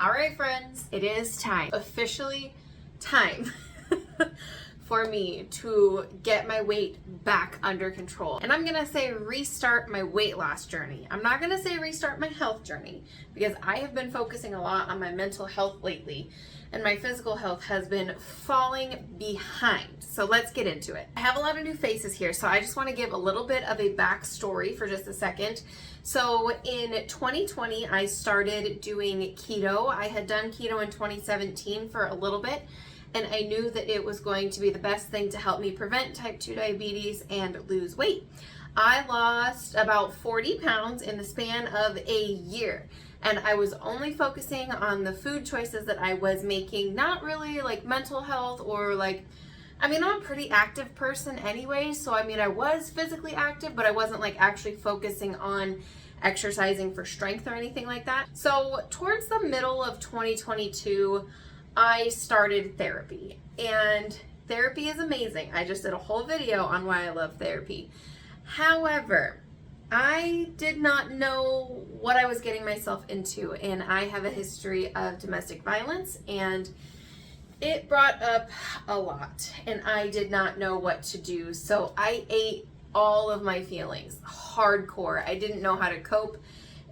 All right, friends, it is time, officially time for me to get my weight back under control. And I'm gonna say restart my weight loss journey. I'm not gonna say restart my health journey because I have been focusing a lot on my mental health lately and my physical health has been falling behind. So let's get into it. I have a lot of new faces here, so I just want to give a little bit of a backstory for just a second. So in 2020, I started doing keto. I had done keto in 2017 for a little bit, and I knew that it was going to be the best thing to help me prevent type 2 diabetes and lose weight. I lost about 40 pounds in the span of a year. And I was only focusing on the food choices that I was making, not really like mental health or like, I'm a pretty active person anyway. So I was physically active, but I wasn't like actually focusing on exercising for strength or anything like that. So towards the middle of 2022, I started therapy, and therapy is amazing. I just did a whole video on why I love therapy. However, I did not know what I was getting myself into, and I have a history of domestic violence, and it brought up a lot, and I did not know what to do. So I ate all of my feelings hardcore. I didn't know how to cope,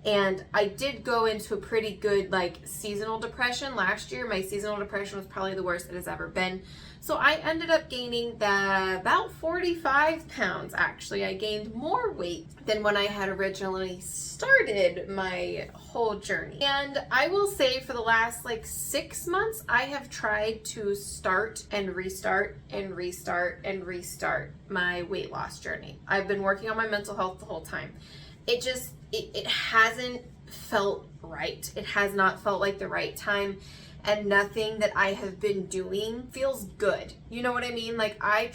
and I did go into a pretty good seasonal depression. Last year, my seasonal depression was probably the worst it has ever been. So I ended up gaining about 45 pounds, actually. I gained more weight than when I had originally started my whole journey. And I will say for the last 6 months, I have tried to start and restart and restart and restart my weight loss journey. I've been working on my mental health the whole time. It hasn't felt right. It has not felt like the right time. And nothing that I have been doing feels good. You know what I mean? I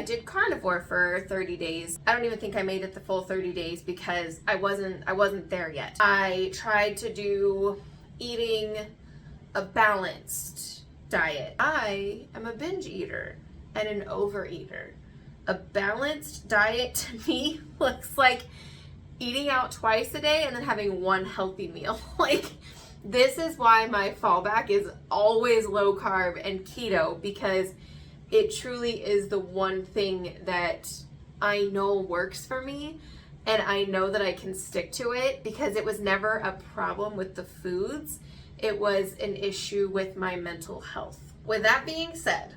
did carnivore for 30 days. I don't even think I made it the full 30 days because I wasn't there yet. I tried to do eating a balanced diet. I am a binge eater and an overeater. A balanced diet to me looks like eating out twice a day and then having one healthy meal. This is why my fallback is always low carb and keto, because it truly is the one thing that I know works for me, and I know that I can stick to it because it was never a problem with the foods. It was an issue with my mental health. With that being said,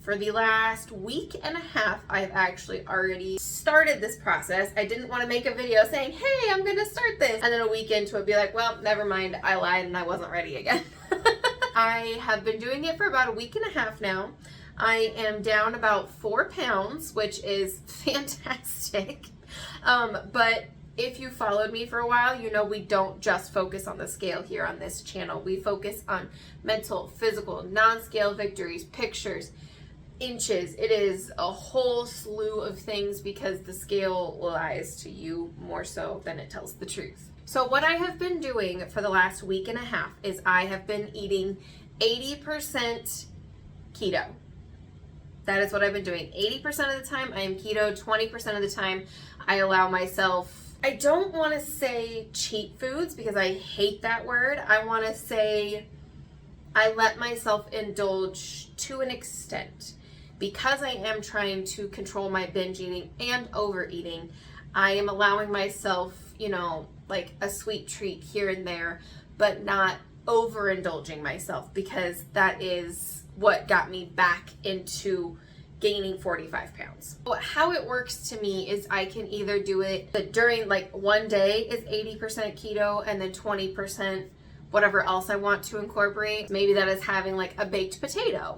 for the last week and a half, I've actually already started this process. I didn't want to make a video saying, hey, I'm going to start this. And then a week into it, be like, well, never mind. I lied and I wasn't ready again. I have been doing it for about a week and a half now. I am down about 4 pounds, which is fantastic. But if you followed me for a while, you know we don't just focus on the scale here on this channel. We focus on mental, physical, non-scale victories, pictures, inches. It is a whole slew of things because the scale lies to you more so than it tells the truth. So what I have been doing for the last week and a half is I have been eating 80% keto. That is what I've been doing. 80% of the time I am keto, 20% of the time I allow myself, I don't want to say cheat foods because I hate that word. I want to say I let myself indulge to an extent. Because I am trying to control my binge eating and overeating, I am allowing myself, a sweet treat here and there, but not overindulging myself, because that is what got me back into gaining 45 pounds. How it works to me is I can either do it during one day is 80% keto and then 20% whatever else I want to incorporate. Maybe that is having a baked potato,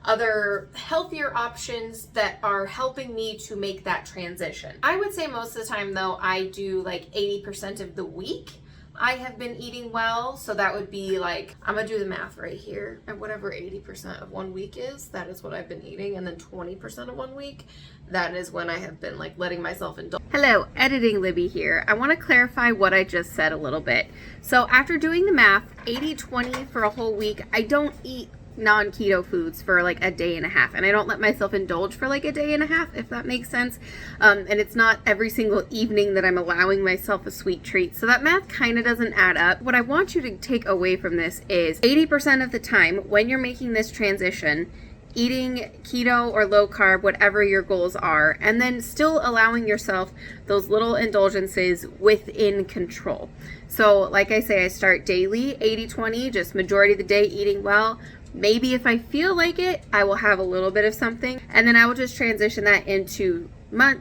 other healthier options that are helping me to make that transition. I would say most of the time though, I do 80% of the week. I have been eating well, so that would be I'm gonna do the math right here, and whatever 80% of 1 week is, that is what I've been eating, and then 20% of 1 week, that is when I have been letting myself indulge. Hello, Editing Libby here. I want to clarify what I just said a little bit. So after doing the math, 80-20 for a whole week, I don't eat non-keto foods for like a day and a half, and I don't let myself indulge for like a day and a half, if that makes sense. And it's not every single evening that I'm allowing myself a sweet treat, so that math kind of doesn't add up. What I want you to take away from this is 80% of the time when you're making this transition, eating keto or low carb, whatever your goals are, and then still allowing yourself those little indulgences within control. So like I say, I start daily 80-20, just majority of the day eating well. Maybe if I feel like it, I will have a little bit of something, and then I will just transition that into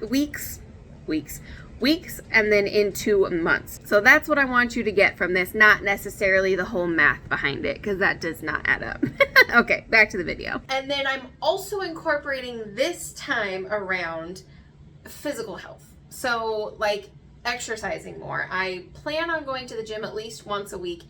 weeks, and then into months. So that's what I want you to get from this, not necessarily the whole math behind it, because that does not add up. Okay, back to the video. And then I'm also incorporating this time around physical health. So like exercising more. I plan on going to the gym at least once a week.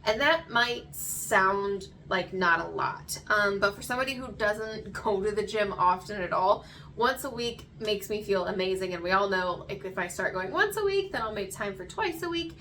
And that might sound like not a lot, but for somebody who doesn't go to the gym often at all, once a week makes me feel amazing. And we all know, like, if I start going once a week, then I'll make time for twice a week.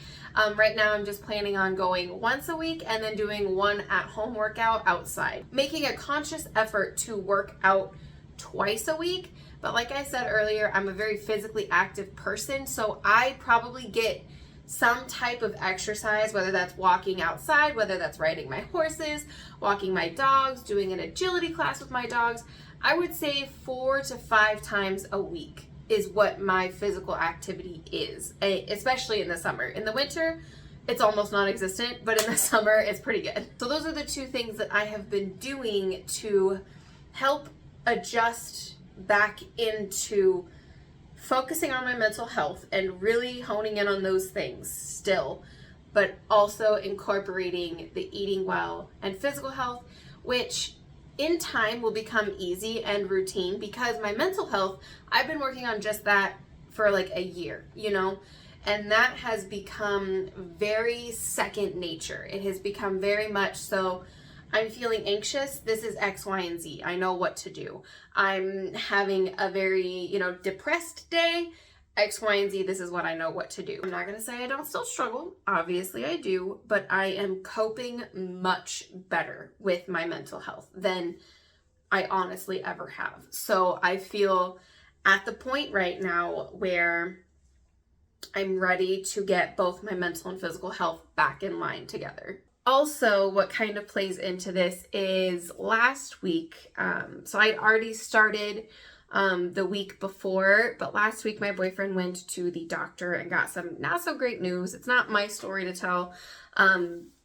Right now, I'm just planning on going once a week and then doing one at-home workout outside. Making a conscious effort to work out twice a week. But like I said earlier, I'm a very physically active person, so I probably get some type of exercise, whether that's walking outside, whether that's riding my horses, walking my dogs, doing an agility class with my dogs. I would say 4 to 5 times a week is what my physical activity is, especially in the summer. In the winter, it's almost non-existent, but in the summer, it's pretty good. So those are the 2 things that I have been doing to help adjust back into focusing on my mental health and really honing in on those things still, but also incorporating the eating well and physical health, which in time will become easy and routine, because my mental health, I've been working on just that for like a year, you know, and that has become very second nature. It has become very much so, I'm feeling anxious, this is X, Y, and Z. I know what to do. I'm having a very, depressed day, X, Y, and Z, this is what I know what to do. I'm not gonna say I don't still struggle. Obviously I do, but I am coping much better with my mental health than I honestly ever have. So I feel at the point right now where I'm ready to get both my mental and physical health back in line together. Also, what kind of plays into this is last week, so I'd already started the week before, but last week my boyfriend went to the doctor and got some not so great news. It's not my story to tell,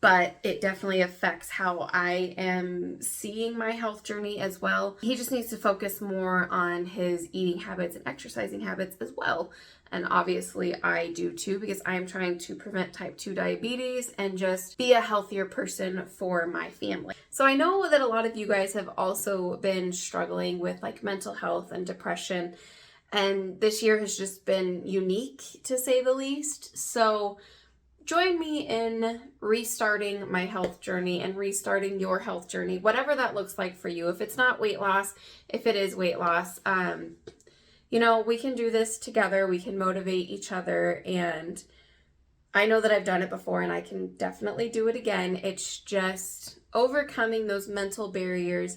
but it definitely affects how I am seeing my health journey as well. He just needs to focus more on his eating habits and exercising habits as well. And obviously I do too, because I'm trying to prevent type 2 diabetes and just be a healthier person for my family. So I know that a lot of you guys have also been struggling with like mental health and depression. And this year has just been unique, to say the least. So join me in restarting my health journey and restarting your health journey, whatever that looks like for you. If it's not weight loss, if it is weight loss, we can do this together. We can motivate each other. And I know that I've done it before and I can definitely do it again. It's just overcoming those mental barriers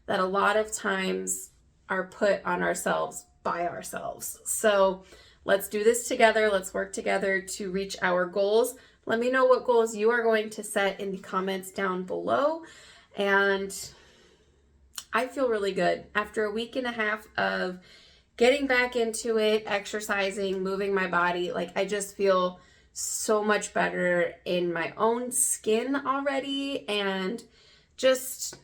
that a lot of times are put on ourselves by ourselves. So let's do this together. Let's work together to reach our goals. Let me know what goals you are going to set in the comments down below. And I feel really good. After a week and a half of getting back into it, exercising, moving my body, like I just feel so much better in my own skin already, and just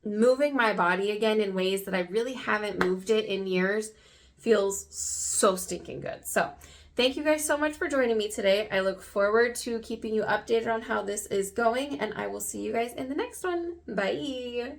moving my body again in ways that I really haven't moved it in years feels so stinking good. So thank you guys so much for joining me today. I look forward to keeping you updated on how this is going, and I will see you guys in the next one. Bye.